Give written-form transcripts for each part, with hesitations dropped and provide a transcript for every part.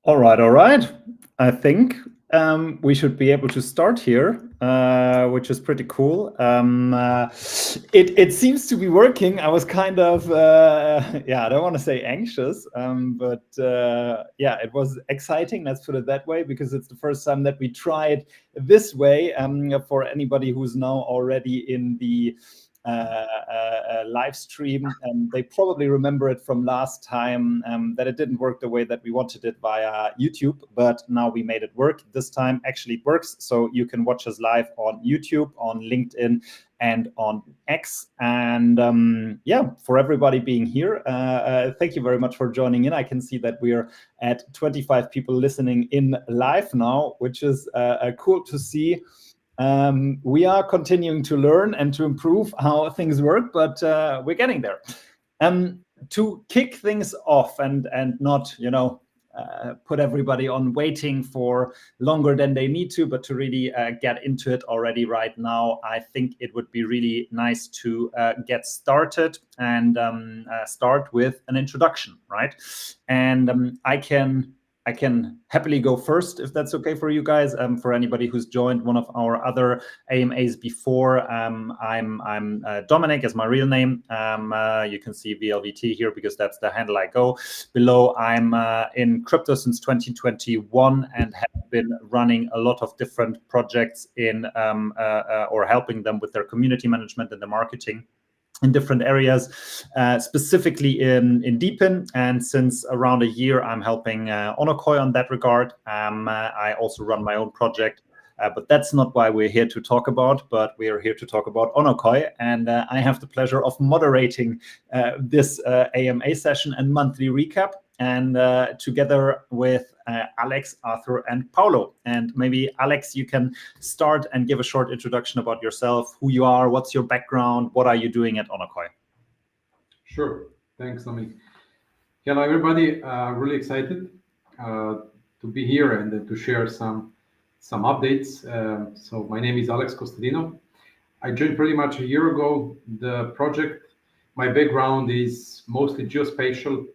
All right. I think we should be able to start here, which is pretty cool. It seems to be working. I was kind of, I don't want to say anxious, but it was exciting. Let's put it that way, because it's the first time that we tried this way. For anybody who's now already in the live stream, and they probably remember it from last time, that it didn't work the way that we wanted it via YouTube, but now we made it work. This time actually it works, so you can watch us live on YouTube, on LinkedIn, and on X. And for everybody being here, thank you very much for joining in. I can see that we're at 25 people listening in live now, which is cool to see. We are continuing to learn and to improve how things work, but we're getting there. To kick things off and not, put everybody on waiting for longer than they need to, but to really get into it already right now, I think it would be really nice to get started and start with an introduction, right? And I can happily go first if that's okay for you guys. For anybody who's joined one of our other AMAs before, I'm Dominic is my real name. You can see VLVT here because that's the handle I go below. I'm in crypto since 2021 and have been running a lot of different projects in or helping them with their community management and the marketing in different areas, specifically in Deepin. And since around a year, I'm helping Onocoy on that regard. I also run my own project, but that's not why we're here to talk about, but we are here to talk about Onocoy. And I have the pleasure of moderating this AMA session and monthly recap, and together with Aleks, Arthur, and Paulo. And maybe Aleks, you can start and give a short introduction about yourself, who you are, what's your background, what are you doing at Onocoy? Sure. Thanks, Dominic. Hello, everybody. Really excited to be here and to share some updates. So my name is Aleks Costadino. I joined pretty much a year ago the project. My background is mostly geospatial.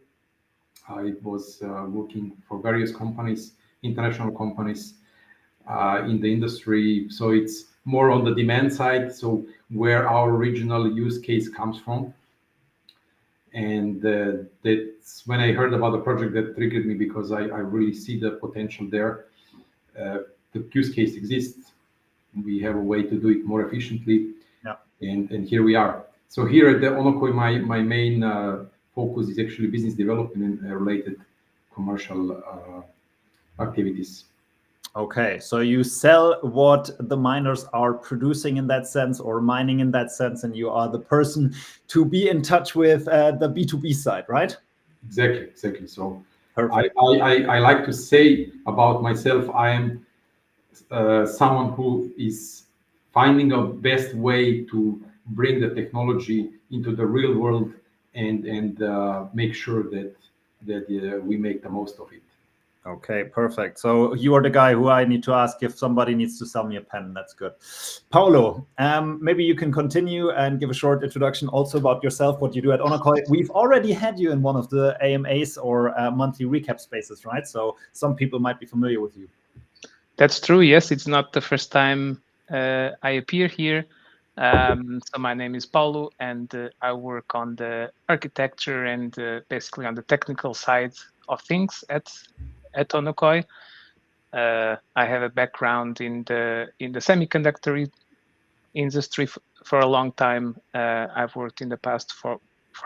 I was working for various companies, international companies in the industry. So it's more on the demand side, so where our original use case comes from. And that's when I heard about the project that triggered me, because I really see the potential there. The use case exists. We have a way to do it more efficiently. Yeah. And here we are. So here at the Onocoy, my main focus is actually business development and related commercial activities. Okay, so you sell what the miners are producing in that sense, or mining in that sense, and you are the person to be in touch with the B2B side, right? Exactly. So Perfect. I like to say about myself, I am someone who is finding a best way to bring the technology into the real world and make sure that we make the most of it. Okay, perfect. So you are the guy who I need to ask if somebody needs to sell me a pen. That's good. Paulo, maybe you can continue and give a short introduction also about yourself, what you do at Onocoy. We've already had you in one of the AMAs or monthly recap spaces, right? So some people might be familiar with you. That's true. Yes, it's not the first time I appear here. So my name is Paulo, and I work on the architecture and basically on the technical side of things at Onocoy. I have a background in the semiconductor industry for a long time. I've worked in the past for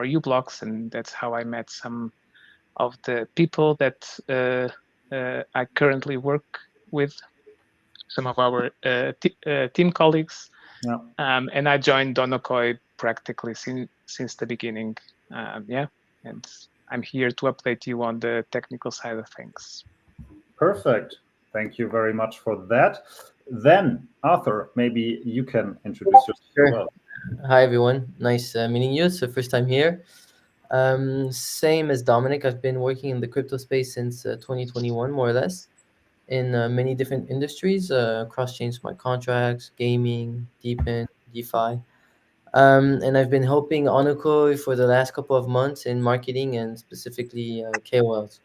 U-Blocks, and that's how I met some of the people that I currently work with, some of our team colleagues. Yeah. And I joined Onocoy practically since the beginning. And I'm here to update you on the technical side of things. Perfect. Thank you very much for that. Then, Arthur, maybe you can introduce yourself as well. Hi, everyone. Nice meeting you. It's the first time here. Same as Dominic, I've been working in the crypto space since 2021, more or less, in many different industries, cross-chain smart contracts, gaming, Deepin, DeFi. And I've been helping Onocoy for the last couple of months in marketing and specifically KOLs.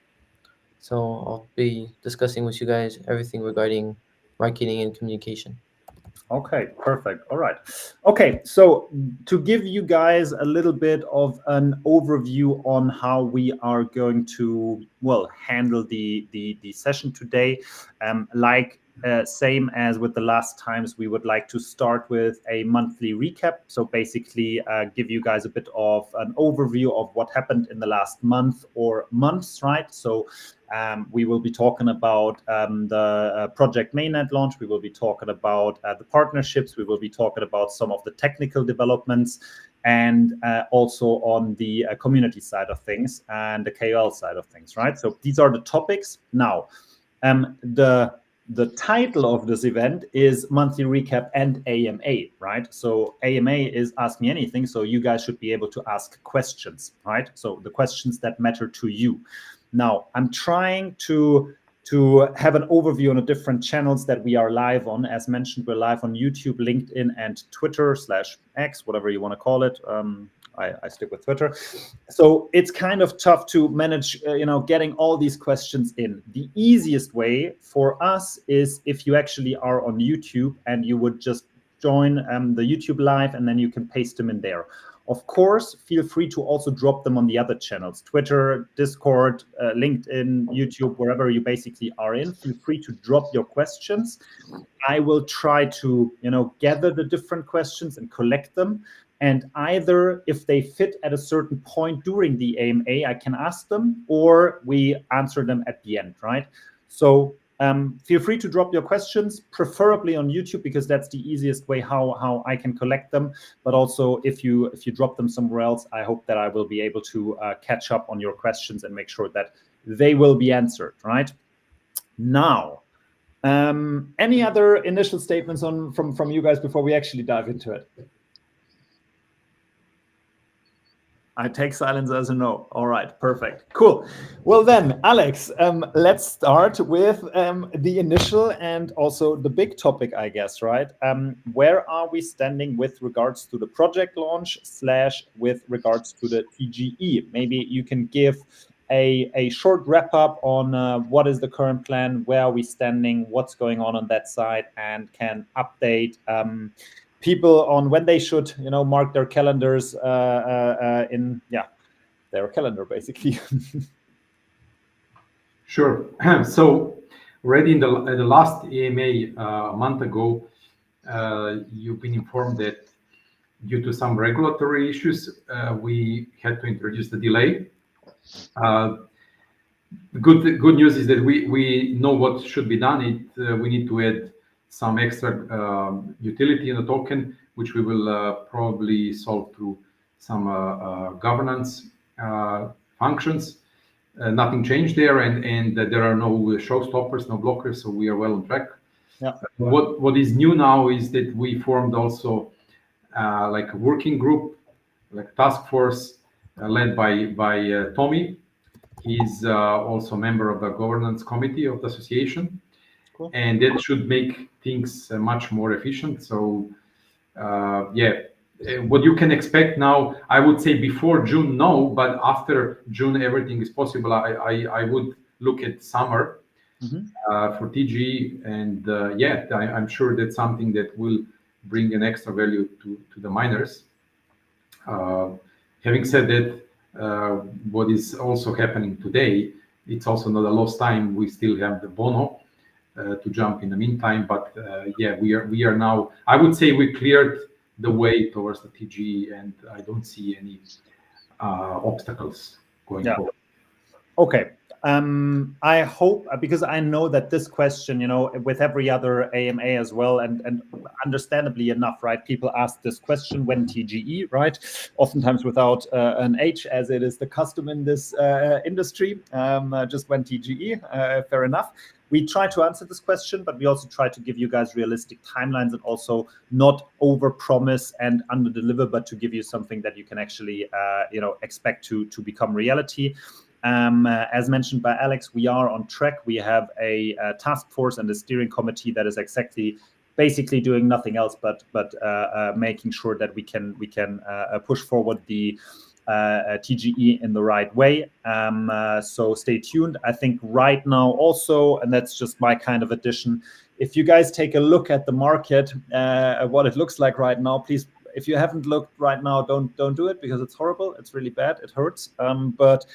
So I'll be discussing with you guys everything regarding marketing and communication. Okay, perfect. All right. Okay, so to give you guys a little bit of an overview on how we are going to, well, handle the session today, same as with the last times, we would like to start with a monthly recap. So basically give you guys a bit of an overview of what happened in the last month or months, right? So we will be talking about the project mainnet launch. We will be talking about the partnerships. We will be talking about some of the technical developments, and also on the community side of things and the KOL side of things, right? So these are the topics. Now, the title of this event is Monthly Recap and AMA, right? So AMA is Ask Me Anything. So you guys should be able to ask questions, right? So the questions that matter to you. Now, I'm trying to have an overview on the different channels that we are live on. As mentioned, we're live on YouTube, LinkedIn, and Twitter/X, whatever you want to call it. I stick with Twitter. So it's kind of tough to manage, getting all these questions in. The easiest way for us is if you actually are on YouTube and you would just join the YouTube live, and then you can paste them in there. Of course, feel free to also drop them on the other channels, Twitter, Discord, LinkedIn, YouTube, wherever you basically are in. Feel free to drop your questions. I will try to, gather the different questions and collect them. And either if they fit at a certain point during the AMA, I can ask them, or we answer them at the end, right? So feel free to drop your questions, preferably on YouTube, because that's the easiest way how I can collect them. But also, if you drop them somewhere else, I hope that I will be able to catch up on your questions and make sure that they will be answered, right? Now, any other initial statements from you guys before we actually dive into it? I take silence as a no. All right, perfect, cool. Well then, Alex, let's start with the initial and also the big topic, I guess, right? Where are we standing with regards to the project launch / with regards to the TGE? Maybe you can give a short wrap up on what is the current plan, where are we standing, what's going on that side, and can update people on when they should, mark their calendars in their calendar, basically. Sure. So already in the last AMA a month ago, you've been informed that due to some regulatory issues, we had to introduce the delay. Good news is that we know what should be done. We need to add some extra utility in the token, which we will probably solve through some governance functions. Nothing changed there, and there are no showstoppers, no blockers, so we are well on track. Yeah. What is new now is that we formed also like a working group, like task force led by Tommy. He's also a member of the governance committee of the association. Cool. And that should make things much more efficient. So what you can expect now, I would say before June, no, but after June, everything is possible. I would look at summer for TG, and I'm sure that's something that will bring an extra value to the miners. Having said that, what is also happening today, it's also not a lost time. We still have the Bono to jump in the meantime, but we are now, I would say we cleared the way towards the TG, and I don't see any obstacles going forward. Okay. I hope, because I know that this question, with every other AMA as well, and understandably enough, right? People ask this question, when TGE, right? Oftentimes without an H, as it is the custom in this industry. Just when TGE, fair enough. We try to answer this question, but we also try to give you guys realistic timelines and also not over-promise and under-deliver, but to give you something that you can actually, expect to become reality. As mentioned by Alex, we are on track. We have a task force and a steering committee that is basically doing nothing else but making sure that we can push forward the TGE in the right way. So stay tuned. I think right now also, and that's just my kind of addition, if you guys take a look at the market, what it looks like right now, please, if you haven't looked right now, don't do it, because it's horrible. It's really bad. It hurts. But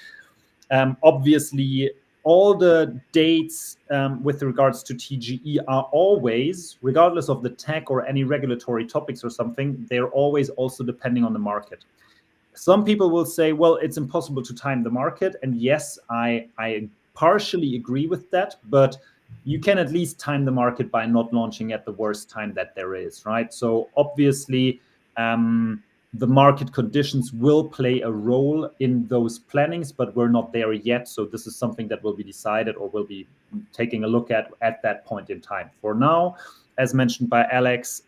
obviously, all the dates with regards to TGE are always, regardless of the tech or any regulatory topics or something, they're always also depending on the market. Some people will say, well, it's impossible to time the market. And yes, I partially agree with that, but you can at least time the market by not launching at the worst time that there is, right? So obviously, the market conditions will play a role in those plannings, but we're not there yet. So this is something that will be decided or will be taking a look at that point in time. For now, as mentioned by Aleks,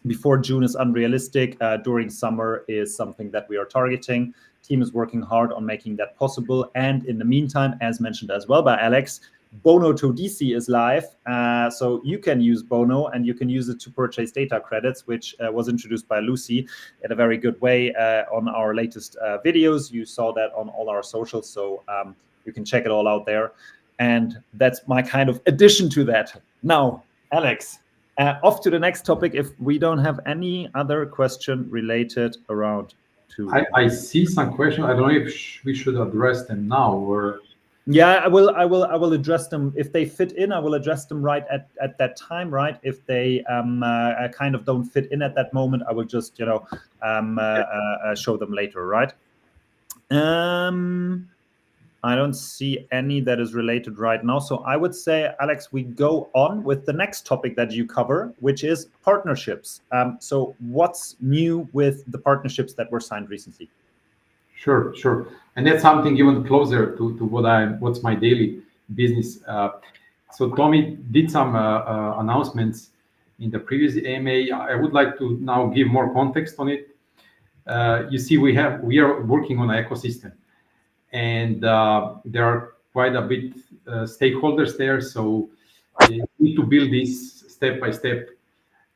before June is unrealistic. During summer is something that we are targeting. Team is working hard on making that possible. And in the meantime, as mentioned as well by Aleks, Bono to DC is live. So you can use Bono and you can use it to purchase data credits, which was introduced by Lucy in a very good way on our latest videos. You saw that on all our socials. So you can check it all out there. And that's my kind of addition to that. Now, Aleks, off to the next topic, if we don't have any other question related around to. I see some questions. I don't know if we should address them now or. Yeah, I will address them if they fit in. I will address them right at that time, right? If they kind of don't fit in at that moment, I will just show them later, right? I don't see any that is related right now. So I would say, Aleks, we go on with the next topic that you cover, which is partnerships. So what's new with the partnerships that were signed recently? Sure. And that's something even closer to what's my daily business. So Tommy did some announcements in the previous AMA. I would like to now give more context on it. You see, we are working on an ecosystem, and there are quite a bit stakeholders there. So you need to build this step by step.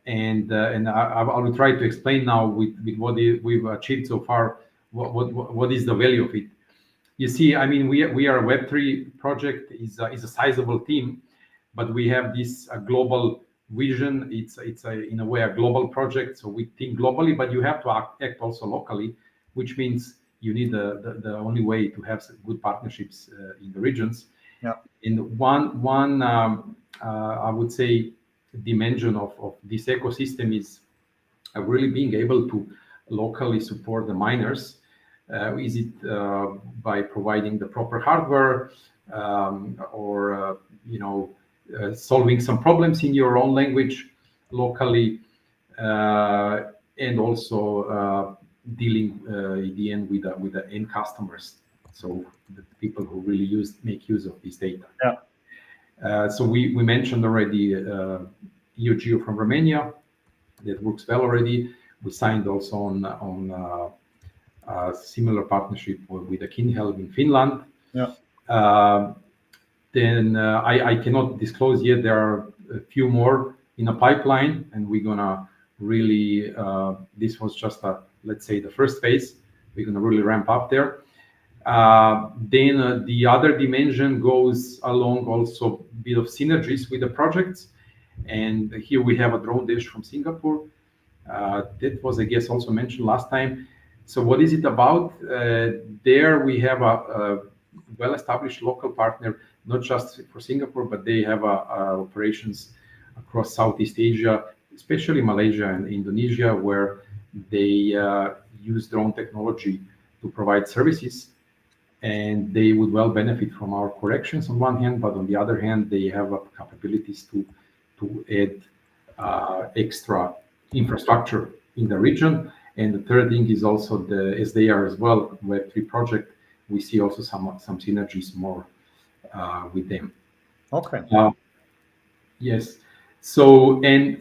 And I will try to explain now with what we've achieved so far. What is the value of it? You see, I mean, we are a Web3 project. Is a sizable team, but we have this global vision. It's in a way a global project. So we think globally, but you have to act also locally, which means you need the only way to have good partnerships in the regions. Yeah. And one I would say dimension of this ecosystem is really being able to locally support the miners. Is it by providing the proper hardware or solving some problems in your own language locally, and also dealing in the end with the end customers, so the people who really make use of this data. Yeah. So we mentioned already EOGeo from Romania. That works well already. We signed also on a similar partnership with the Kinhelm in Finland. Yeah. Then I cannot disclose yet. There are a few more in a pipeline, and we're gonna really. This was just let's say the first phase. We're gonna really ramp up there. Then the other dimension goes along also a bit of synergies with the projects, and here we have a drone dish from Singapore. That was, I guess, also mentioned last time. So what is it about? There we have a well-established local partner, not just for Singapore, but they have operations across Southeast Asia, especially Malaysia and Indonesia, where they use drone technology to provide services. And they would well benefit from our corrections on one hand, but on the other hand, they have capabilities to add extra infrastructure in the region. And the third thing is also as they are as well Web3 project, we see also some synergies more with them. Okay. Yes. So and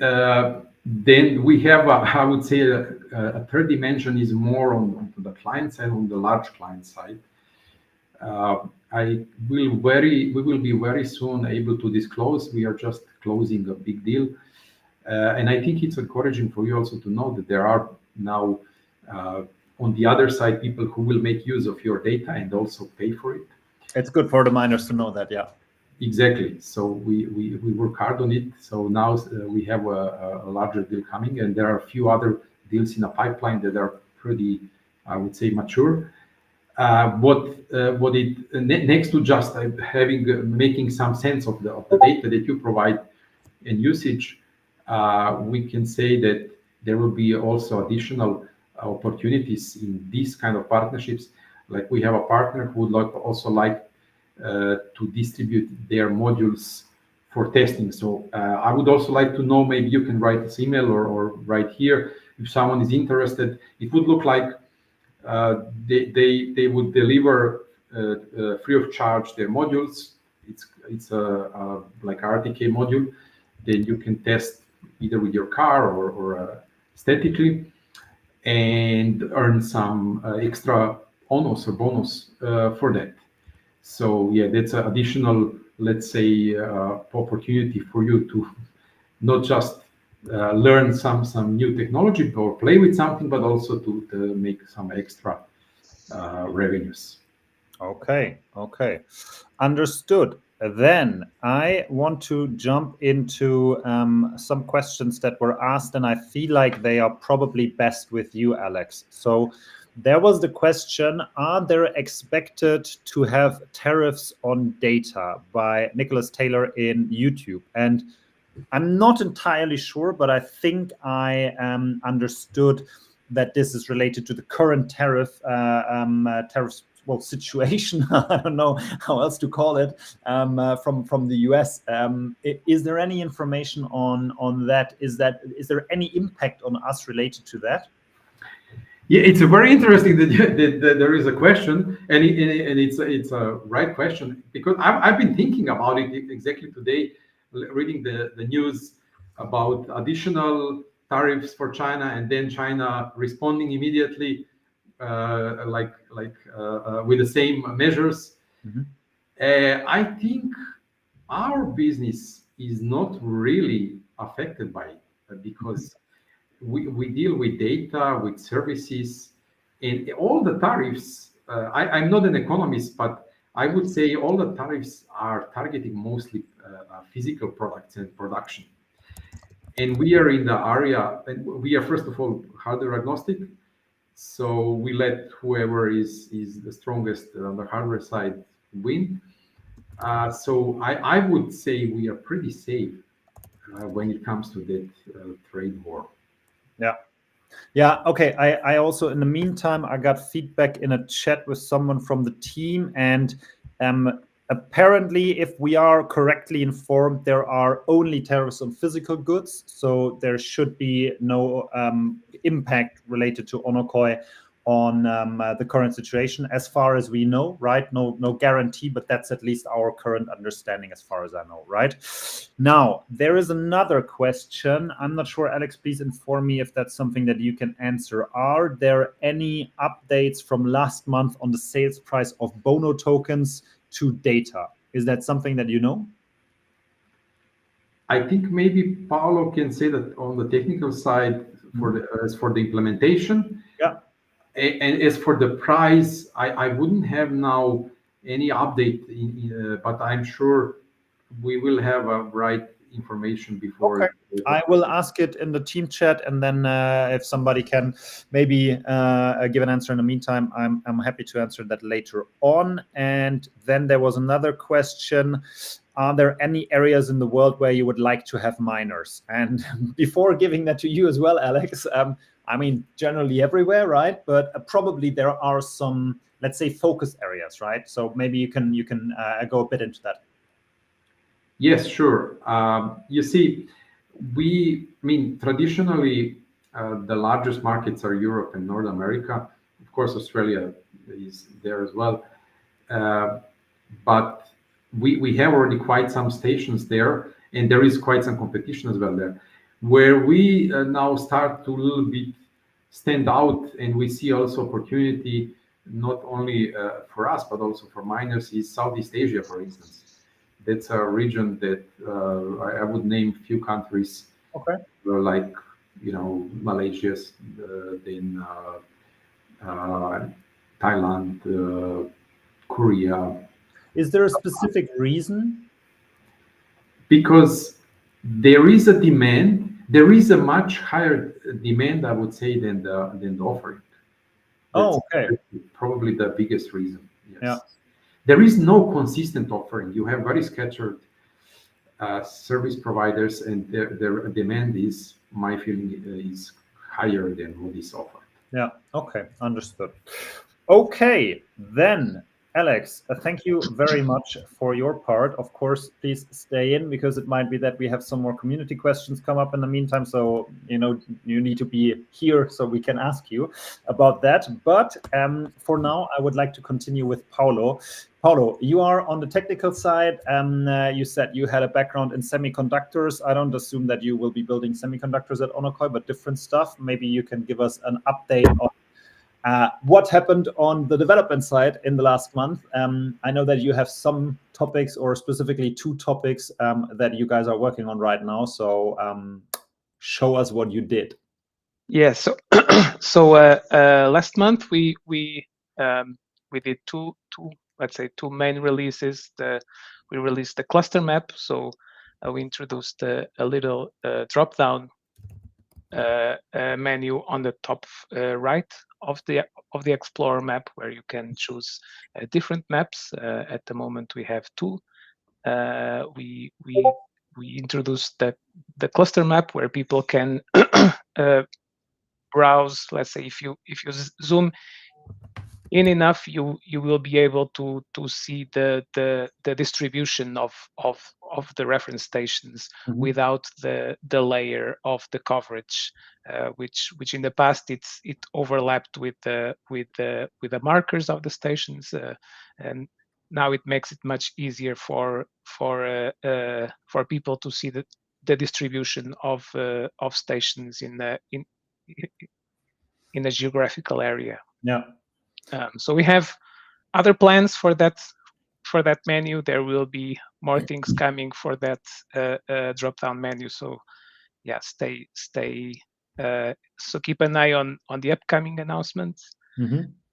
then we have I would say a third dimension is more on the client side, on the large client side. We will be very soon able to disclose. We are just closing a big deal, and I think it's encouraging for you also to know that there are now on the other side, people who will make use of your data and also pay for it. It's good for the miners to know that, yeah. Exactly. So we work hard on it. So now we have a larger deal coming, and there are a few other deals in the pipeline that are pretty, I would say, mature. Next to just making some sense of the data that you provide and usage, we can say that there will be also additional opportunities in these kind of partnerships. Like we have a partner who would also like to distribute their modules for testing. So I would also like to know, maybe you can write this email or write here if someone is interested. It would look like they would deliver free of charge their modules. It's a like RTK module that you can test either with your car or statically, and earn some extra bonus for that. So yeah, that's an additional, let's say, opportunity for you to not just learn some new technology or play with something, but also to make some extra revenues. Okay, understood. Then I want to jump into some questions that were asked, and I feel like they are probably best with you, Aleks. So there was the question, are there expected to have tariffs on data, by Nicholas Taylor in YouTube? And I'm not entirely sure, but I think I understood that this is related to the current tariffs situation. I don't know how else to call it, from the US. Is there any information on that? Is there any impact on us related to that? Yeah, it's a very interesting that there is a question, and it's a right question, because I've been thinking about it exactly today, reading the news about additional tariffs for China, and then China responding immediately, with the same measures. Mhm. I think our business is not really affected by it, because we deal with data, with services, and all the tariffs. I'm not an economist, but I would say all the tariffs are targeting mostly physical products and production. And we are in the area, and we are first of all hardware agnostic. So we let whoever is the strongest on the hardware side win. So I would say we are pretty safe when it comes to that trade war. Yeah. Okay. I also, in the meantime, I got feedback in a chat with someone from the team, and apparently, if we are correctly informed, there are only tariffs on physical goods, so there should be no impact related to onocoy on the current situation, as far as we know, right? No guarantee, but that's at least our current understanding, as far as I know, right? Now, there is another question. I'm not sure, Aleks, please inform me if that's something that you can answer. Are there any updates from last month on the sales price of Bono tokens to data? Is that something that you know? I think maybe Paolo can say that on the technical side as for the implementation. Yeah. And as for the price, I wouldn't have now any update, but I'm sure we will have a right information before. Okay. I will ask it in the team chat, and then if somebody can maybe give an answer in the meantime, I'm happy to answer that later on. And then there was another question. Are there any areas in the world where you would like to have miners? And before giving that to you as well, Aleks, I mean, generally everywhere, right? But probably there are some, let's say, focus areas, right? So maybe you can go a bit into that. Yes, sure. You see, traditionally, the largest markets are Europe and North America. Of course, Australia is there as well. But we have already quite some stations there, and there is quite some competition as well there. Where we now start to a little bit stand out, and we see also opportunity, not only for us, but also for miners, is Southeast Asia, for instance. That's a region that I would name a few countries. Okay. Like, Malaysia, then Thailand, Korea. Is there a specific reason? Because there is a demand, there is a much higher demand, I would say, than the offering. That's Okay. probably the biggest reason. Yes. Yeah. There is no consistent offering. You have very scattered service providers, and their demand is, my feeling, is higher than what is offered. Yeah. Okay. Understood. Okay. Then, Alex, thank you very much for your part. Of course, please stay in because it might be that we have some more community questions come up in the meantime. So, you need to be here so we can ask you about that. But for now, I would like to continue with Paulo. Paulo, you are on the technical side. You said you had a background in semiconductors. I don't assume that you will be building semiconductors at onocoy, but different stuff. Maybe you can give us an update on what happened on the development side in the last month. I know that you have some topics, or specifically 2 topics that you guys are working on right now. So show us what you did. Yeah. So last month we did two let's say 2 main releases. We released the cluster map. So we introduced a little drop down menu on the top right of the Explorer map, where you can choose different maps. At the moment, we have 2. We introduced the cluster map, where people can browse. Let's say if you zoom in enough, you will be able to see the distribution of the reference stations without the layer of the coverage, which in the past it overlapped with the markers of the stations, and now it makes it much easier for people to see the distribution of stations in a geographical area. Yeah. So we have other plans for that menu. There will be more things coming for that drop-down menu. So yeah, stay. So keep an eye on the upcoming announcements.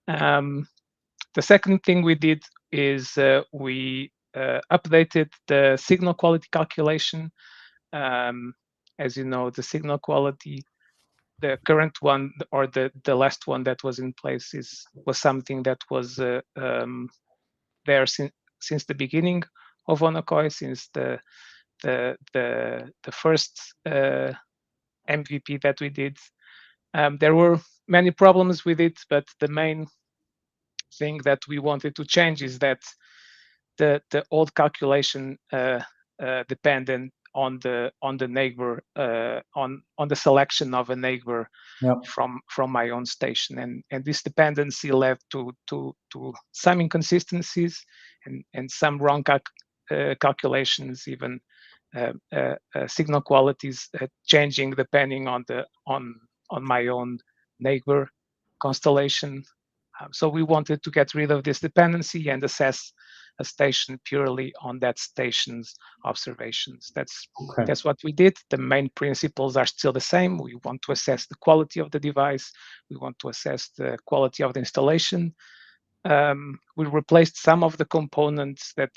The second thing we did is we updated the signal quality calculation. As you know, the signal quality, the current one, or the last one that was in place, was something that was there since the beginning of onocoy, since the first MVP that we did. There were many problems with it, but the main thing that we wanted to change is that the old calculation depended on the neighbor, on the selection of a neighbor from my own station, and this dependency led to some inconsistencies and some wrong calculations, even signal qualities changing depending on my own neighbor constellation. So we wanted to get rid of this dependency and assess a station purely on that station's observations. That's what we did. The main principles are still the same. We want to assess the quality of the device. We want to assess the quality of the installation. We replaced some of the components that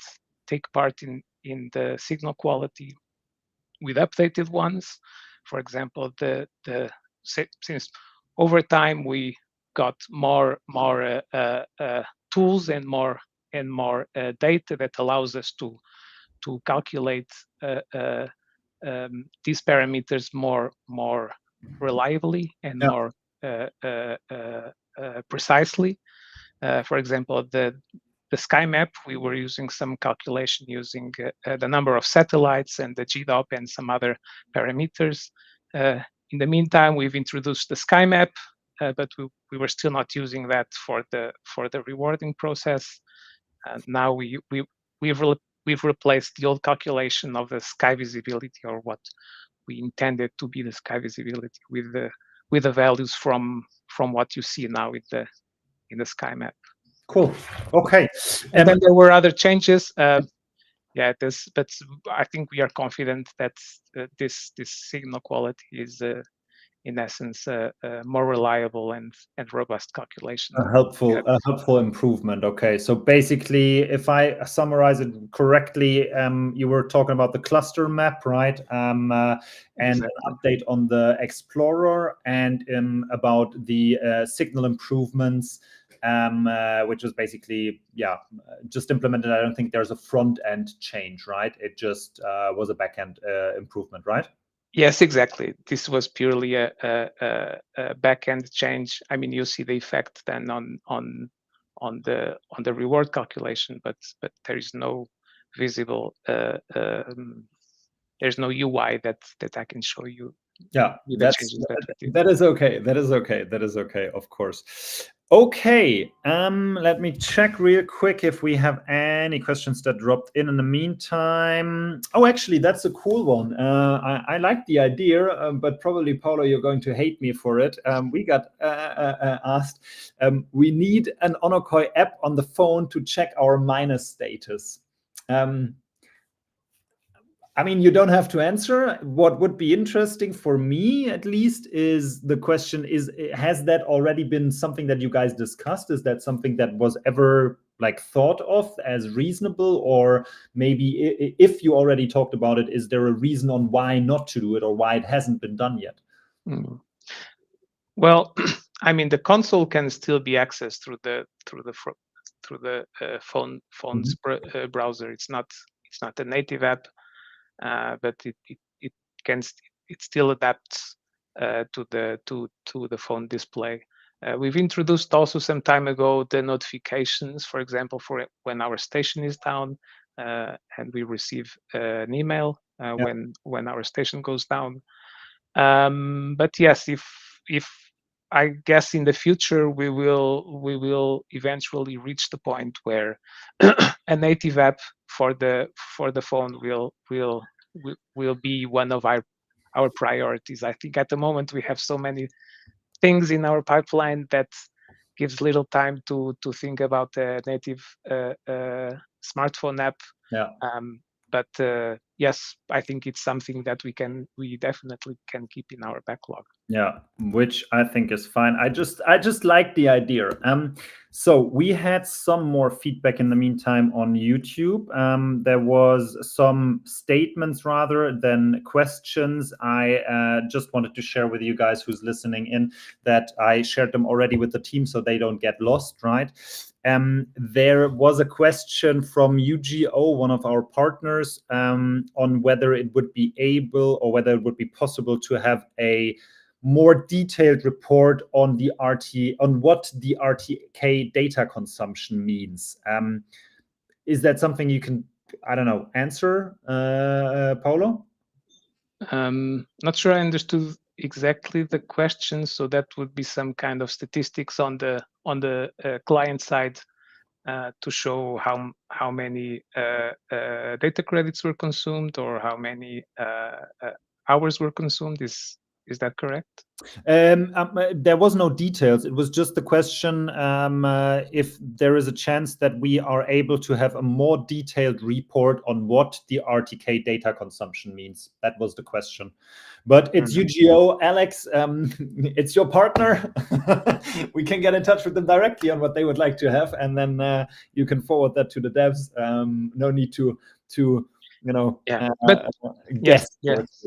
take part in the signal quality with updated ones. For example, since over time we got more tools and more data that allows us to calculate these parameters more reliably and more precisely. For example, the sky map, we were using some calculation using the number of satellites and the GDOP and some other parameters. In the meantime, we've introduced the sky map, but we were still not using that for the rewarding process. And now we've replaced the old calculation of the sky visibility, or what we intended to be the sky visibility, with the values from what you see now in the sky map. Cool. Okay. And then there were other changes. But I think we are confident that this signal quality in essence, more reliable and robust calculation. A helpful improvement. Okay, so basically, if I summarize it correctly, you were talking about the cluster map, right? And Exactly. an update on the Explorer, and about the signal improvements, which is basically, just implemented. I don't think there's a front end change, right? It just was a back end improvement, right? Yes, exactly. This was purely a back-end change. I mean, you see the effect then on the reward calculation, but there is no visible there's no UI that I can show you. Yeah, with the changes that we did. that is okay. That is okay. That is okay. Of course. Okay. Let me check real quick if we have any questions that dropped in the meantime. Oh, actually, that's a cool one. I like the idea, but probably, Paulo, you're going to hate me for it. We got asked. We need an onocoy app on the phone to check our minus status. I mean, you don't have to answer. What would be interesting for me, at least, is the question is, has that already been something that you guys discussed? Is that something that was ever like thought of as reasonable? Or maybe if you already talked about it, is there a reason on why not to do it or why it hasn't been done yet? Well, I mean, the console can still be accessed through the phone's browser. It's not a native app. But it still adapts to the phone display. We've introduced also some time ago the notifications, for example, for when our station is down, and we receive an email when our station goes down. But yes, if I guess in the future we will eventually reach the point where a native app for the phone will be one of our priorities. I think at the moment we have so many things in our pipeline that gives little time to think about a native smartphone app. But yes, I think it's something that we definitely can keep in our backlog. Yeah, which I think is fine. I just like the idea. So we had some more feedback in the meantime on YouTube. There was some statements rather than questions. I just wanted to share with you guys who's listening in that I shared them already with the team so they don't get lost, right? There was a question from UGO, one of our partners, on whether it would be able or whether it would be possible to have a more detailed report on what the RTK data consumption means. Is that something you can, I don't know, answer, Paulo? Not sure I understood exactly the question. So that would be some kind of statistics on the client side to show how many data credits were consumed or how many hours were consumed. Is that correct? There was no details. It was just the question if there is a chance that we are able to have a more detailed report on what the RTK data consumption means. That was the question. But it's UGO, Aleks. It's your partner. We can get in touch with them directly on what they would like to have, and then you can forward that to the devs. No need to guess. Yes.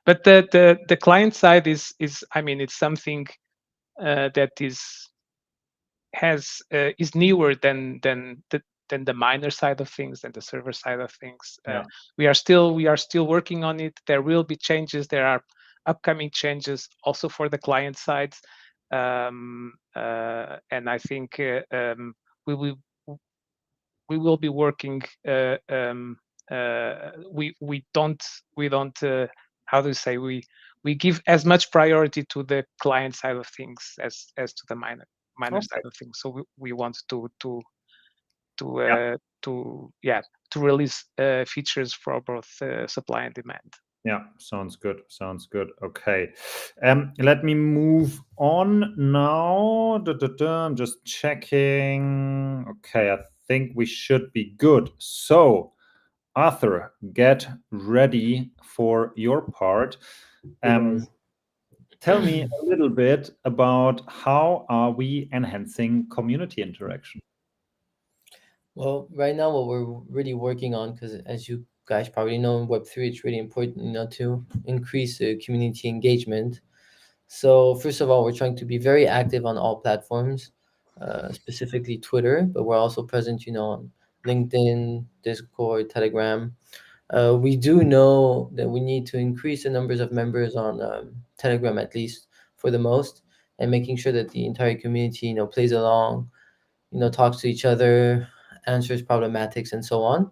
But the client side is I mean, it's something that is newer than the miner side of things, than the server side of things. We are still working on it. There will be changes. There are upcoming changes also for the client side, and I think we will be working. We don't how do you say, we give as much priority to the client side of things as to the miner side of things. So we want to release features for both supply and demand. Yeah, sounds good. Okay. Let me move on now. I'm just checking. Okay, I think we should be good. So, Arthur, get ready for your part. tell me a little bit about how are we enhancing community interaction? Well, right now, what we're really working on, because as you guys probably know, in Web3, it's really important, to increase the community engagement. So, first of all, we're trying to be very active on all platforms, specifically Twitter, but we're also present, on LinkedIn, Discord, Telegram. We do know that we need to increase the numbers of members on Telegram, at least for the most, and making sure that the entire community, plays along, talks to each other, answers problematics, and so on.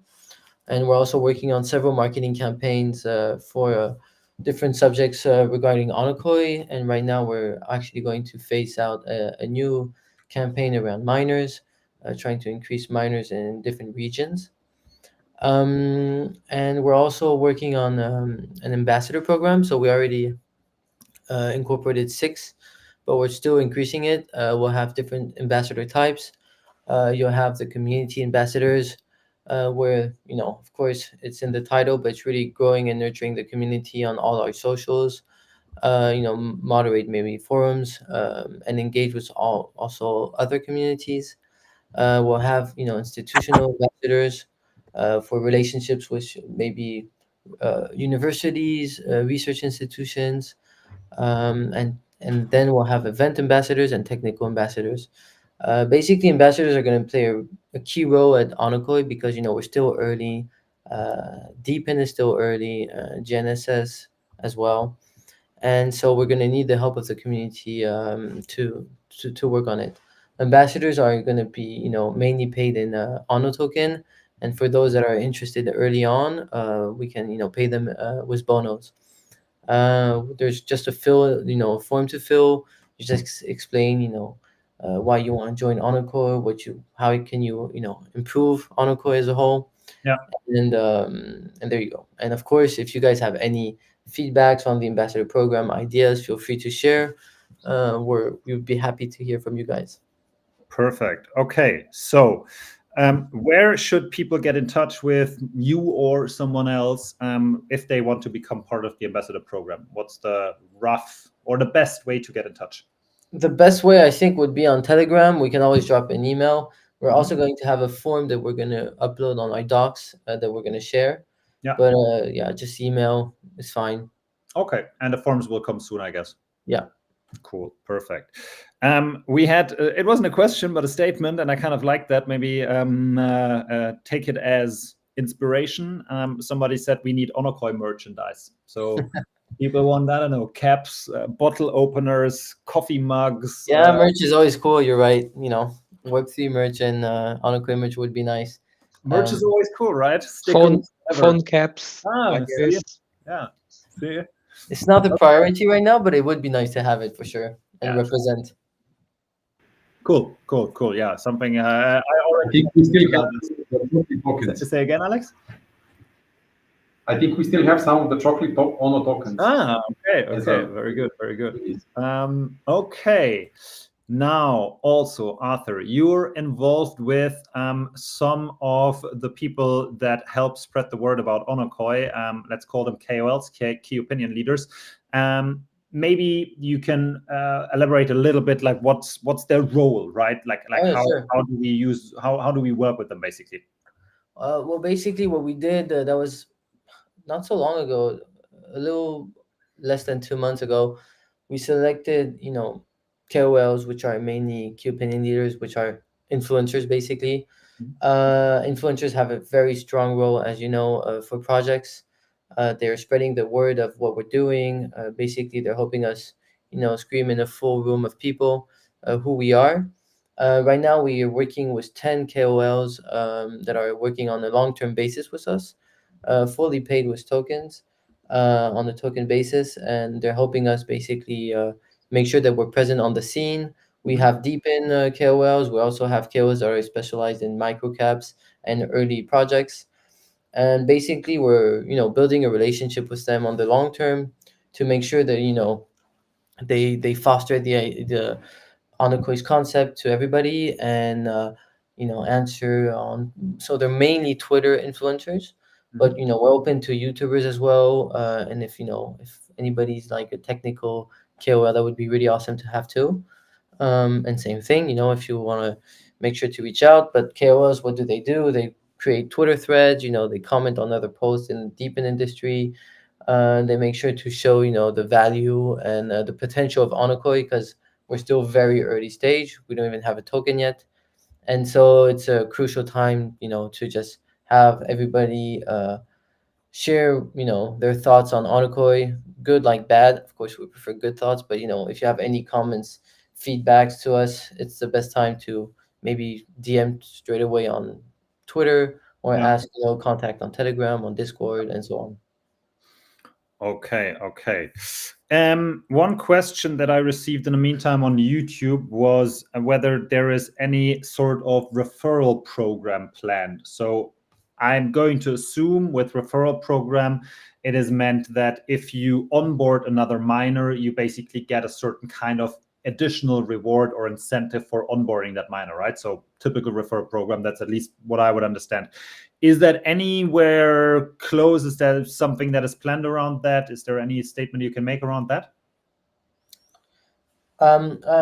And we're also working on several marketing campaigns for different subjects regarding onocoy. And right now, we're actually going to phase out a new campaign around miners, trying to increase miners in different regions. And we're also working on an ambassador program. So we already incorporated six, but we're still increasing it. We'll have different ambassador types. You'll have the community ambassadors, where, of course, it's in the title, but it's really growing and nurturing the community on all our socials. Moderate maybe forums, and engage with all also other communities. We'll have, institutional ambassadors for relationships with maybe universities, research institutions, and then we'll have event ambassadors and technical ambassadors. Basically, ambassadors are going to play a key role at Onocoy because we're still early. Deepin is still early, GNSS as well, and so we're going to need the help of the community to work on it. Ambassadors are going to be mainly paid in Ono token, and for those that are interested early on, we can pay them with bonos. There's just a form to fill. You just explain, why you want to join Onocore, how can you improve Onocore as a whole, Yeah. and there you go. And of course, if you guys have any feedbacks on the ambassador program ideas, feel free to share. We would be happy to hear from you guys. Perfect. Okay, so where should people get in touch with you or someone else if they want to become part of the ambassador program? What's the rough or the best way to get in touch? The best way, I think, would be on Telegram. We can always drop an email. We're also going to have a form that we're going to upload on our docs that we're going to share. Yeah. But yeah, just email is fine. Okay, and the forms will come soon, I guess. Yeah. Cool, perfect. We had it wasn't a question but a statement, and I kind of like that. Maybe take it as inspiration. Somebody said we need onocoy merchandise, so people want, I don't know, caps, bottle openers, coffee mugs. Yeah, merch is always cool. You're right. Web3 merch and onocoy merch would be nice. Merch is always cool, right? Phone caps like see? this. Yeah, see. It's not the priority right now, but it would be nice to have it for sure and Yeah. represent. Cool. Yeah, something I I already. think we still have the chocolate tokens. Say again, Alex. I think we still have some of the chocolate Ono tokens. Okay. So- Very good. Okay. Now, also, Arthur, you're involved with some of the people that help spread the word about Onocoy. Let's call them KOLs, key opinion leaders. Maybe you can elaborate a little bit, like what's their role, right? Like Sure. how do we work with them, basically? Well, basically, what we did that was not so long ago, a little less than 2 months ago, we selected KOLs, which are mainly key opinion leaders, which are influencers, basically. Influencers have a very strong role, as you know, for projects. They're spreading the word of what we're doing. Basically, they're helping us, scream in a full room of people who we are. Right now, we are working with 10 KOLs that are working on a long-term basis with us, fully paid with tokens on a token basis, and they're helping us basically make sure that we're present on the scene. We have deep in KOLs. We also have KOLs that are specialized in microcaps and early projects. And basically, we're building a relationship with them on the long term to make sure that they foster the Onocoy's concept to everybody and answer on. So they're mainly Twitter influencers, but we're open to YouTubers as well. And if anybody's like a technical KOL, that would be really awesome to have too. And same thing, you know, if you want to make sure to reach out. But KOLs, what do? They create Twitter threads, you know, they comment on other posts in deep in industry. They make sure to show, you know, the value and the potential of onocoy, because we're still very early stage. We don't even have a token yet. And so it's a crucial time, you know, to just have everybody share, you know, their thoughts on onocoy, good like bad. Of course, we prefer good thoughts, but you know, if you have any comments, feedbacks to us, it's the best time to maybe DM straight away on Twitter, or ask, you know, contact on Telegram, on Discord, and so on. Okay. One question that I received in the meantime on YouTube was whether there is any sort of referral program planned. So I'm going to assume with referral program, it is meant that if you onboard another miner, you basically get a certain kind of additional reward or incentive for onboarding that miner, right? So typical referral program, that's at least what I would understand. Is that anywhere close? Is there something that is planned around that? Is there any statement you can make around that?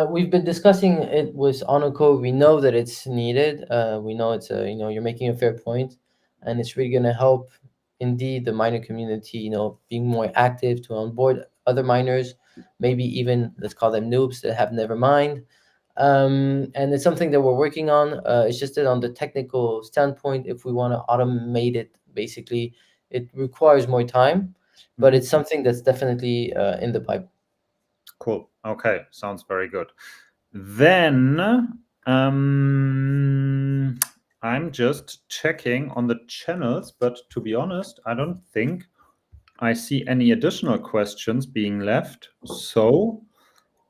We've been discussing it with onocoy. We know that it's needed. We know it's you know, you're making a fair point, and it's really going to help indeed the miner community, you know, being more active to onboard other miners, maybe even, let's call them noobs that have never mined. And it's something that we're working on. It's just that on the technical standpoint, if we want to automate it, basically, it requires more time, but it's something that's definitely in the pipe. Cool. Okay, sounds very good. Then I'm just checking on the channels, but to be honest, I don't think I see any additional questions being left. So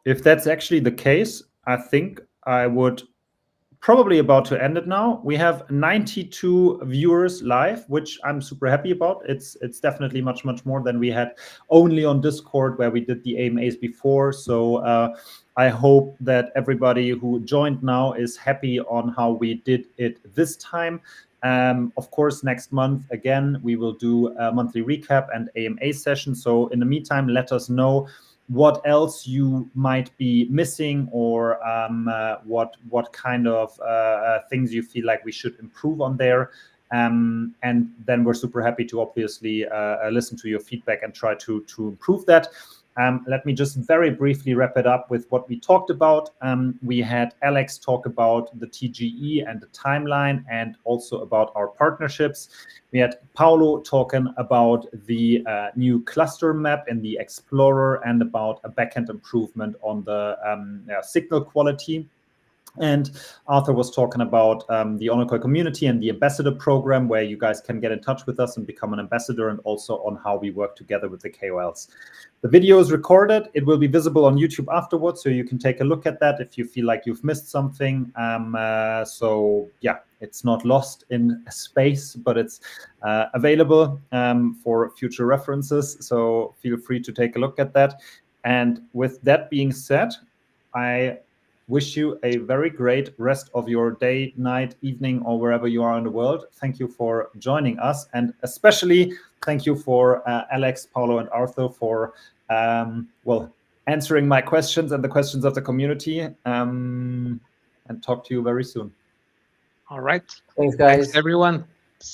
if that's actually the case, I think I would probably about to end it now. We have 92 viewers live, which I'm super happy about. It's definitely much more than we had only on Discord, where we did the AMAs before. So I hope that everybody who joined now is happy on how we did it this time. Of course, next month, again, we will do a monthly recap and AMA session. So in the meantime, let us know what else you might be missing, or what kind of things you feel like we should improve on there. And then we're super happy to obviously listen to your feedback and try to improve that. Let me just very briefly wrap it up with what we talked about. We had Aleks talk about the TGE and the timeline, and also about our partnerships. We had Paulo talking about the new cluster map in the Explorer, and about a backend improvement on the signal quality. And Arthur was talking about the onocoy community and the ambassador program, where you guys can get in touch with us and become an ambassador, and also on how we work together with the KOLs. The video is recorded. It will be visible on YouTube afterwards, so you can take a look at that if you feel like you've missed something. So yeah, it's not lost in space, but it's available for future references. So feel free to take a look at that. And with that being said, I wish you a very great rest of your day, night, evening, or wherever you are in the world. Thank you for joining us. And especially thank you for Aleks, Paulo, and Arthur for, answering my questions and the questions of the community. And talk to you very soon. All right. Thanks, guys. Thanks, everyone.